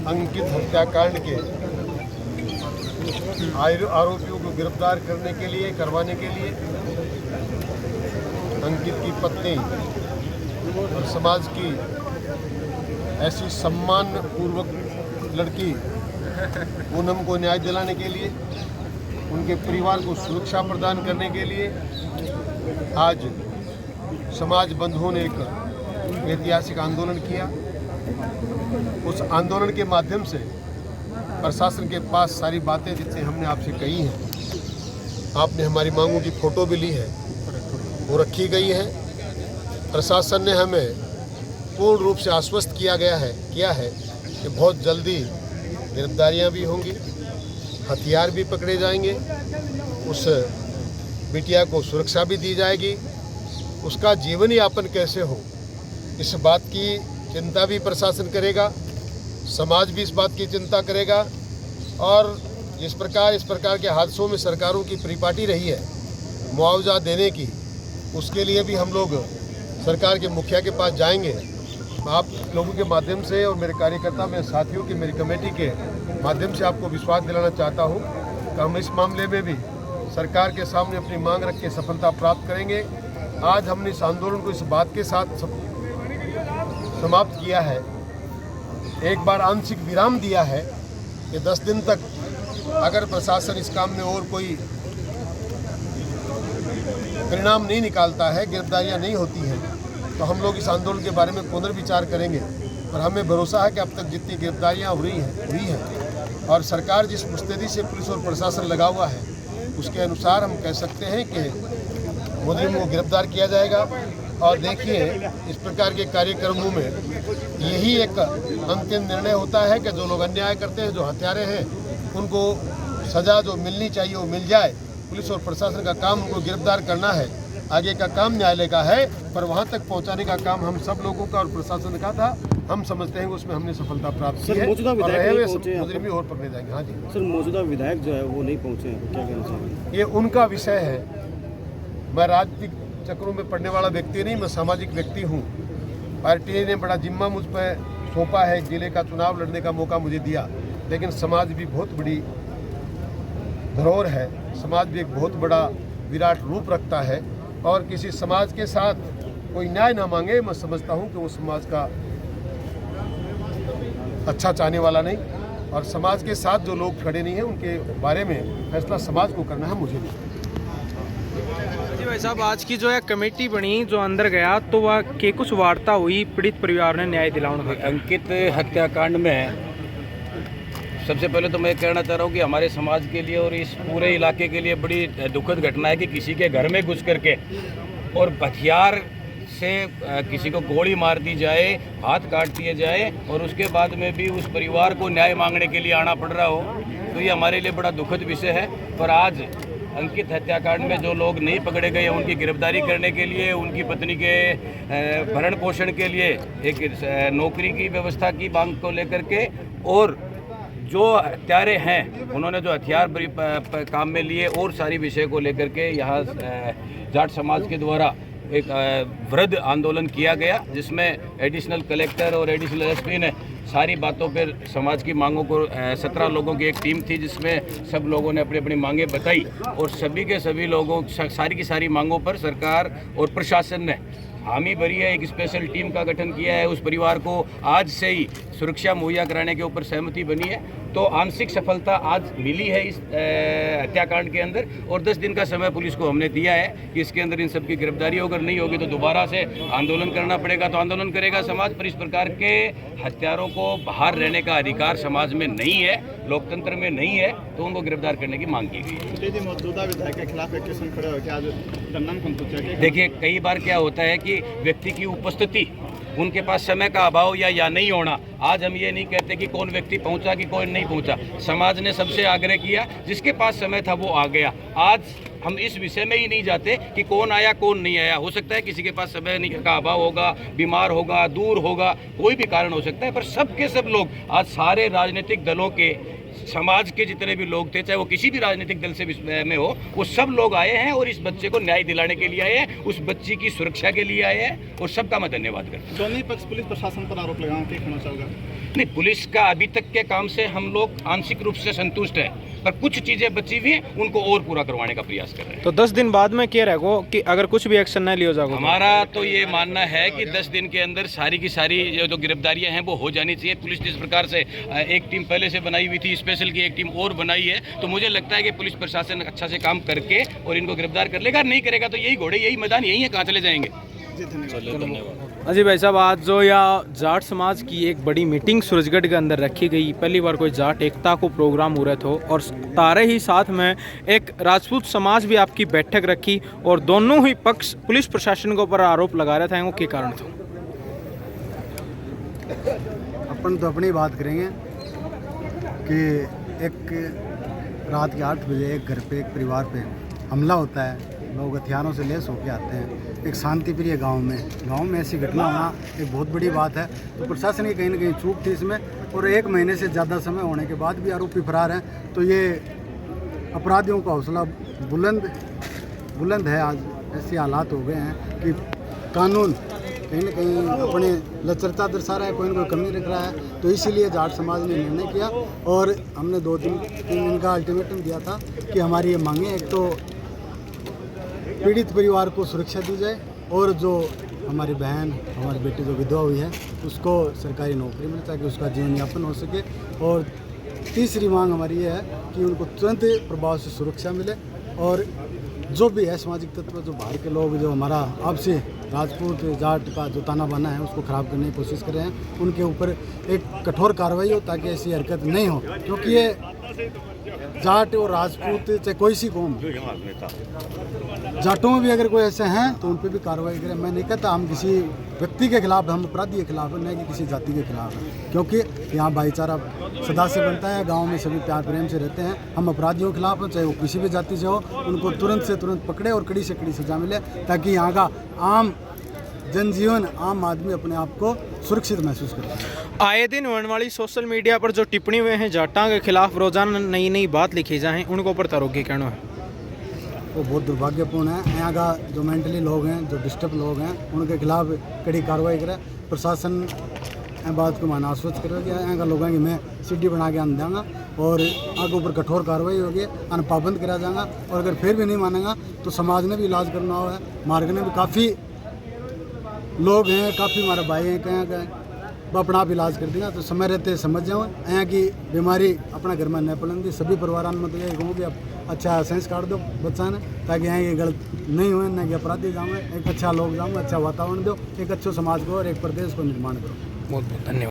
अंकित हत्याकांड के आरोपियों को गिरफ्तार करवाने के लिए अंकित की पत्नी और समाज की ऐसी सम्मानपूर्वक लड़की पूनम को न्याय दिलाने के लिए, उनके परिवार को सुरक्षा प्रदान करने के लिए आज समाज बंधुओं ने एक ऐतिहासिक आंदोलन किया। उस आंदोलन के माध्यम से प्रशासन के पास सारी बातें जिससे हमने आपसे कही हैं, आपने हमारी मांगों की फ़ोटो भी ली है, वो रखी गई है। प्रशासन ने हमें पूर्ण रूप से आश्वस्त किया है कि बहुत जल्दी गिरफ्तारियां भी होंगी, हथियार भी पकड़े जाएंगे, उस बिटिया को सुरक्षा भी दी जाएगी, उसका जीवन यापन कैसे हो इस बात की चिंता भी प्रशासन करेगा, समाज भी इस बात की चिंता करेगा। और इस प्रकार के हादसों में सरकारों की परिपाटी रही है मुआवजा देने की, उसके लिए भी हम लोग सरकार के मुखिया के पास जाएंगे। आप लोगों के माध्यम से और मेरे कार्यकर्ता, मेरे साथियों की, मेरी कमेटी के माध्यम से आपको विश्वास दिलाना चाहता हूँ कि हम इस मामले में भी सरकार के सामने अपनी मांग रख के सफलता प्राप्त करेंगे। आज हमने इस आंदोलन को इस बात के साथ समाप्त किया है, एक बार आंशिक विराम दिया है कि 10 दिन तक अगर प्रशासन इस काम में और कोई परिणाम नहीं निकालता है, गिरफ्तारियां नहीं होती हैं, तो हम लोग इस आंदोलन के बारे में पुनर्विचार करेंगे। और हमें भरोसा है कि अब तक जितनी गिरफ्तारियां हुई हैं और सरकार जिस मुस्तैदी से पुलिस और प्रशासन लगा हुआ है, उसके अनुसार हम कह सकते हैं कि मुजरिमों को गिरफ्तार किया जाएगा। और देखिए, इस प्रकार के कार्यक्रमों में यही एक अंतिम निर्णय होता है कि जो लोग अन्याय करते हैं, जो हत्यारे हैं, उनको सज़ा जो मिलनी चाहिए वो मिल जाए। पुलिस और प्रशासन का काम उनको गिरफ्तार करना है, आगे का काम न्यायालय का है, पर वहाँ तक पहुँचाने का काम हम सब लोगों का और प्रशासन का था। हम समझते हैं कि उसमें हमने सफलता प्राप्त की है और रहे हुए मुजरिम भी और पकड़े जाएंगे। हाँ जी सर, मौजूदा विधायक जो है वो नहीं पहुँचे हैं, क्या कहना चाहिए? ये उनका विषय है। मैं राजनीतिक चक्रों में पढ़ने वाला व्यक्ति नहीं, मैं सामाजिक व्यक्ति हूँ। पार्टी ने बड़ा जिम्मा मुझ पर सौंपा है, जिले का चुनाव लड़ने का मौका मुझे दिया, लेकिन समाज भी बहुत बड़ी धरोहर है, समाज भी एक बहुत बड़ा विराट रूप रखता है। और किसी समाज के साथ कोई न्याय ना मांगे, मैं समझता हूँ कि वो समाज का अच्छा चाहने वाला नहीं, और समाज के साथ जो लोग खड़े नहीं हैं उनके बारे में फैसला समाज को करना है, मुझे नहीं। जी भाई साहब, आज की जो है कमेटी बनी, जो अंदर गया तो वह के कुछ वार्ता हुई, पीड़ित परिवार ने न्याय दिलाने। अंकित हत्याकांड में सबसे पहले तो मैं कहना चाह रहा हूँ कि हमारे समाज के लिए और इस पूरे इलाके के लिए बड़ी दुखद घटना है कि किसी के घर में घुस करके और हथियार से किसी को गोली मार दी जाए, हाथ काट दिए जाए, और उसके बाद में भी उस परिवार को न्याय मांगने के लिए आना पड़ रहा हो, तो ये हमारे लिए बड़ा दुखद विषय है। पर आज अंकित हत्याकांड में जो लोग नहीं पकड़े गए, उनकी गिरफ्तारी करने के लिए, उनकी पत्नी के भरण पोषण के लिए एक नौकरी की व्यवस्था की मांग को लेकर के, और जो हत्यारे हैं उन्होंने जो हथियार काम में लिए, और सारी विषय को लेकर के यहाँ जाट समाज के द्वारा एक वृहद आंदोलन किया गया, जिसमें एडिशनल कलेक्टर और एडिशनल एसपी ने सारी बातों पर समाज की मांगों को 17 लोगों की एक टीम थी, जिसमें सब लोगों ने अपनी अपनी मांगें बताई, और सभी के सभी लोगों सारी की सारी मांगों पर सरकार और प्रशासन ने हामी भरी है। एक स्पेशल टीम का गठन किया है, उस परिवार को आज से ही सुरक्षा मुहैया कराने के ऊपर सहमति बनी है। तो आंशिक सफलता आज मिली है इस हत्याकांड के अंदर, और 10 दिन का समय पुलिस को हमने दिया है कि इसके अंदर इन सब की गिरफ्तारी अगर नहीं होगी तो दोबारा से आंदोलन करना पड़ेगा। तो आंदोलन करेगा समाज, पर इस प्रकार के हत्यारों को बाहर रहने का अधिकार समाज में नहीं है, लोकतंत्र में नहीं है, तो उनको गिरफ्तार करने की मांग की गई है। देखिए, कई बार क्या होता है कि व्यक्ति की उपस्थिति, उनके पास समय का अभाव या नहीं होना, आज हम ये नहीं कहते कि कौन व्यक्ति पहुंचा कि कौन नहीं पहुंचा, समाज ने सबसे आग्रह किया, जिसके पास समय था वो आ गया। आज हम इस विषय में ही नहीं जाते कि कौन आया कौन नहीं आया, हो सकता है किसी के पास समय का अभाव होगा, बीमार होगा, दूर होगा, कोई भी कारण हो सकता है, पर सब के सब लोग आज सारे राजनीतिक दलों के समाज के जितने भी लोग थे, चाहे वो किसी भी राजनीतिक दल से में हो, वो सब लोग आए हैं और इस बच्चे को न्याय दिलाने के लिए आए हैं, उस बच्ची की सुरक्षा के लिए आए हैं, और सबका मैं धन्यवाद करता हूँ। दोनों ही पक्ष पुलिस प्रशासन पर आरोप लगाना क्या कहना चाहोगे? नहीं, पुलिस का अभी तक के काम से हम लोग आंशिक रूप से संतुष्ट हैं, पर कुछ चीजें बची हुई हैं, उनको और पूरा करवाने का प्रयास कर रहे हैं। तो 10 दिन बाद में क्या रहेगा कि अगर कुछ भी एक्शन नहीं लिया जाएगा? हमारा तो ये मानना है कि 10 दिन के अंदर सारी की सारी जो गिरफ्तारियां हैं वो हो जानी चाहिए। पुलिस जिस प्रकार से एक टीम पहले से बनाई हुई थी, स्पेशल की एक टीम और बनाई है, तो मुझे लगता है कि पुलिस प्रशासन अच्छा से काम करके और इनको गिरफ्तार कर लेगा। नहीं करेगा तो यही घोड़े, यही मैदान, यही है, कहाँ चले जाएंगे। अजी भाई साहब, आज जो या जाट समाज की एक बड़ी मीटिंग सूरजगढ़ के अंदर रखी गई, पहली बार कोई जाट एकता को प्रोग्राम हो रहा था, और तारे ही साथ में एक राजपूत समाज भी आपकी बैठक रखी, और दोनों ही पक्ष पुलिस प्रशासन के ऊपर आरोप लगा रहे थे। वो क्या कारण था? अपन तो अपनी बात करेंगे कि एक रात के 8 बजे एक घर पे, एक परिवार पे हमला होता है, लोग हथियारों से लैस होकर आते हैं एक शांति प्रिय गांव में ऐसी घटना होना एक बहुत बड़ी बात है। तो प्रशासन की कहीं ना कहीं चूक थी इसमें, और 1 महीने से ज़्यादा समय होने के बाद भी आरोपी फरार हैं, तो ये अपराधियों का हौसला बुलंद है। आज ऐसे हालात हो गए हैं कि कानून कहीं ना कहीं अपने लचरता दर्शा रहा है, कोई ना कोई कमी रख रहा है। तो इसीलिए जाट समाज ने निर्णय किया, और हमने 2-3 दिन का अल्टीमेटम दिया था कि हमारी ये मांगे, एक तो पीड़ित परिवार को सुरक्षा दी जाए, और जो हमारी बहन, हमारी बेटी जो विधवा हुई है, उसको सरकारी नौकरी मिले ताकि उसका जीवन यापन हो सके। और तीसरी मांग हमारी ये है कि उनको तुरंत प्रभाव से सुरक्षा मिले, और जो भी है सामाजिक तत्व, जो बाहर के लोग जो हमारा आपसी राजपूत जाट का जो ताना बाना है उसको ख़राब करने की कोशिश कर रहे हैं, उनके ऊपर एक कठोर कार्रवाई हो ताकि ऐसी हरकत नहीं हो। क्योंकि ये जाट और राजपूत चाहे कोई सी कौम, जाटों में भी अगर कोई ऐसे हैं तो उन पर भी कार्रवाई करें। मैं नहीं कहता हम किसी व्यक्ति के खिलाफ, हम अपराधी के खिलाफ है, नहीं कि किसी जाति के खिलाफ है, क्योंकि यहाँ भाईचारा सदा से बनता है, गांव में सभी प्यार प्रेम से रहते हैं। हम अपराधियों के खिलाफ हैं, चाहे वो किसी भी जाति से हो, उनको तुरंत से तुरंत पकड़े और कड़ी से कड़ी सजा मिले, ताकि यहाँ का आम जनजीवन, आम आदमी अपने आप को सुरक्षित महसूस करे। आए दिन होने वाली सोशल मीडिया पर जो टिप्पणी हुए हैं जाटा के खिलाफ, रोजाना नई नई बात लिखी जाए, उनको ऊपर तारोगे कहना है वो बहुत दुर्भाग्यपूर्ण है। यहाँ का जो मेंटली लोग हैं, जो डिस्टर्ब लोग हैं, उनके खिलाफ कड़ी कार्रवाई करे। प्रशासन बात को माना आश्वस्त करेगा, यहाँ का लोगों की मैं सीडी बना के आन दूँगा, और आगे ऊपर कठोर कार्रवाई होगी, अन पाबंद करा जाएगा। और अगर फिर भी नहीं मानेगा तो समाज ने भी इलाज करना हो है, मार्ग ने भी काफ़ी लोग हैं, काफ़ी हमारे भाई हैं, कहीं कहीं वो अपना आप इलाज कर देगा। तो समय रहते समझ जाओ, यहाँ की बीमारी अपना घर में न पड़ेंगी। सभी परिवार में मतलब कहूँ कि अच्छा संस्कार दो बच्चा ने, ताकि यहाँ ये गलत नहीं हुए, ना कि अपराधी जाऊँ, एक अच्छा लोग जाऊँ, अच्छा वातावरण दो, एक अच्छे समाज को और एक प्रदेश को निर्माण करो। बहुत बहुत धन्यवाद।